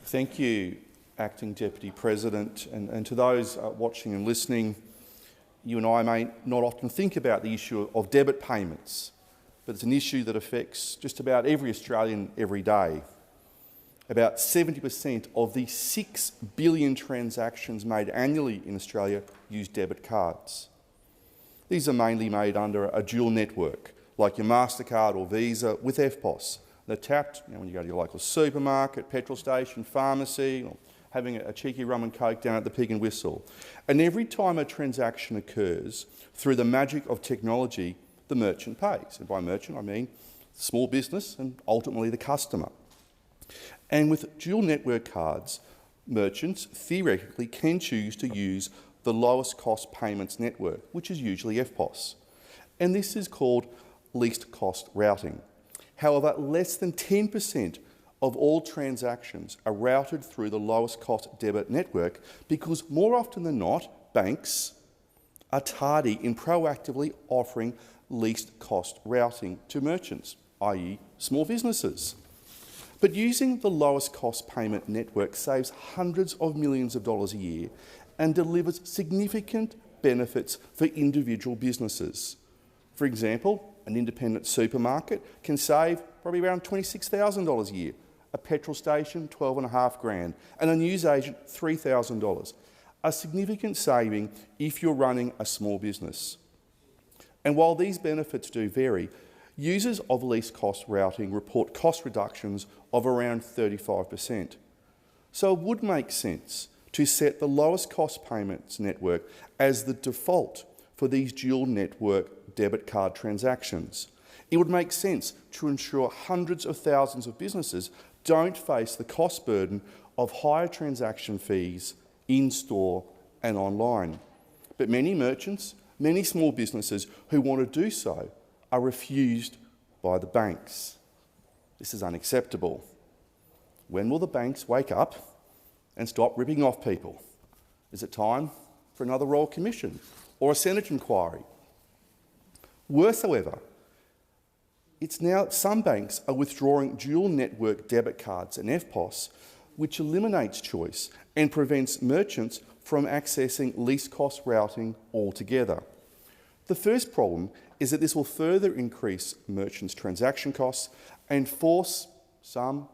Thank you, Acting Deputy President. And to those watching and listening, you and I may not often think about the issue of debit payments, but it's an issue that affects just about every Australian every day. About 70% of the 6 billion transactions made annually in Australia use debit cards. These are mainly made under a dual network, like your MasterCard or Visa with EFTPOS. They're tapped when you go to your local supermarket, petrol station, pharmacy, or having a cheeky rum and coke down at the Pig and Whistle. And every time a transaction occurs, through the magic of technology, the merchant pays. And by merchant, I mean small business and ultimately the customer. And with dual network cards, merchants theoretically can choose to use the lowest cost payments network, which is usually EFTPOS. And this is called least cost routing. However, less than 10% of all transactions are routed through the lowest cost debit network because more often than not, banks are tardy in proactively offering least cost routing to merchants, i.e. small businesses. But using the lowest cost payment network saves hundreds of millions of dollars a year and delivers significant benefits for individual businesses. For example, an independent supermarket can save probably around $26,000 a year, a petrol station $12,500, and a newsagent $3,000. A significant saving if you're running a small business. And while these benefits do vary, users of least cost routing report cost reductions of around 35%. So it would make sense to set the lowest cost payments network as the default for these dual network debit card transactions. It would make sense to ensure hundreds of thousands of businesses don't face the cost burden of higher transaction fees in-store and online. But many merchants, many small businesses who want to do so are refused by the banks. This is unacceptable. When will the banks wake up and stop ripping off people? Is it time for another Royal Commission or a Senate inquiry? Worse, however, it's now some banks are withdrawing dual network debit cards and EFTPOS, which eliminates choice and prevents merchants from accessing least cost routing altogether. The first problem is that this will further increase merchants' transaction costs and force some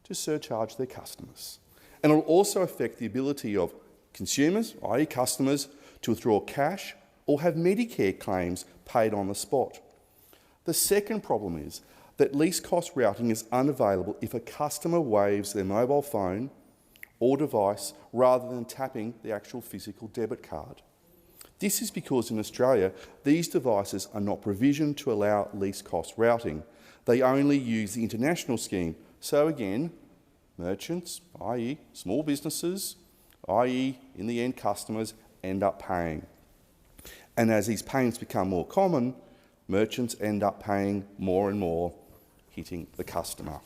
to surcharge their customers. And it will also affect the ability of consumers, i.e. customers, to withdraw cash or have Medicare claims paid on the spot. The second problem is that least cost routing is unavailable if a customer waives their mobile phone or device rather than tapping the actual physical debit card. This is because in Australia, these devices are not provisioned to allow least cost routing. They only use the international scheme. So again, merchants, i.e. small businesses, i.e. in the end customers, end up paying. And as these payments become more common, merchants end up paying more and more, hitting the customer.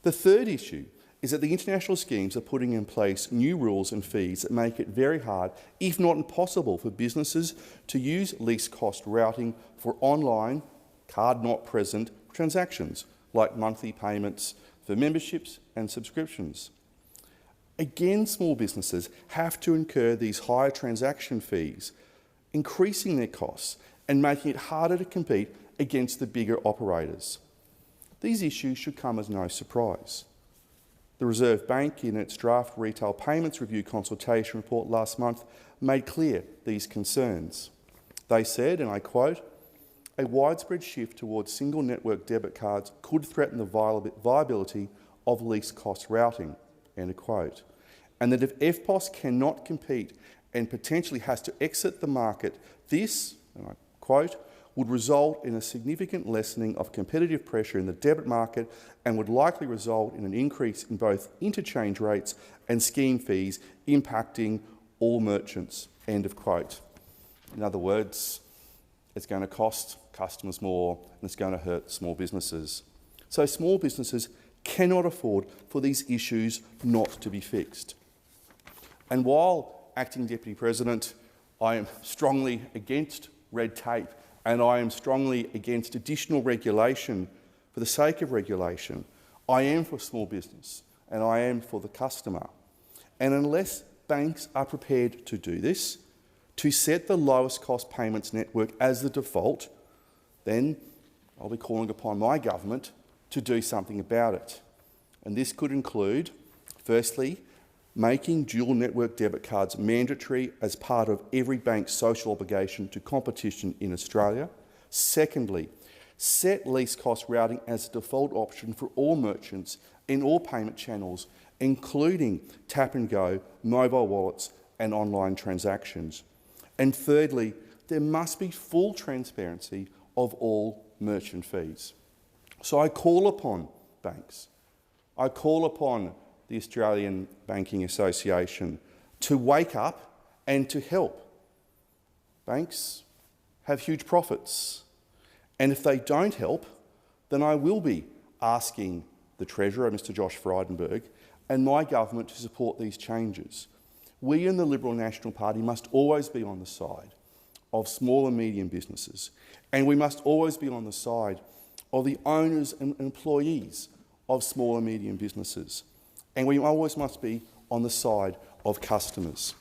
The third issue is that the international schemes are putting in place new rules and fees that make it very hard, if not impossible, for businesses to use least cost routing for online, card not present transactions, like monthly payments for memberships and subscriptions. Again, small businesses have to incur these higher transaction fees, increasing their costs and making it harder to compete against the bigger operators. These issues should come as no surprise. The Reserve Bank, in its draft Retail Payments Review consultation report last month, made clear these concerns. They said, and I quote, "A widespread shift towards single network debit cards could threaten the viability of least cost routing," end of quote. And that if EFTPOS cannot compete and potentially has to exit the market, this, and I quote, would result in a significant lessening of competitive pressure in the debit market and would likely result in an increase in both interchange rates and scheme fees impacting all merchants, end of quote. In other words, it's going to cost customers more and it's going to hurt small businesses. So small businesses cannot afford for these issues not to be fixed. And while Acting Deputy President, I am strongly against red tape and I am strongly against additional regulation for the sake of regulation, I am for small business and I am for the customer. And unless banks are prepared to do this, to set the lowest cost payments network as the default, then I'll be calling upon my government to do something about it. And this could include, firstly, making dual network debit cards mandatory as part of every bank's social obligation to competition in Australia. Secondly, set least cost routing as a default option for all merchants in all payment channels, including tap and go, mobile wallets and online transactions. And thirdly, there must be full transparency of all merchant fees. So I call upon banks, I call upon the Australian Banking Association to wake up and to help. Banks have huge profits, and if they don't help, then I will be asking the Treasurer, Mr Josh Frydenberg, and my government to support these changes. We in the Liberal National Party must always be on the side of small and medium businesses, and we must always be on the side of the owners and employees of small and medium businesses. And we always must be on the side of customers.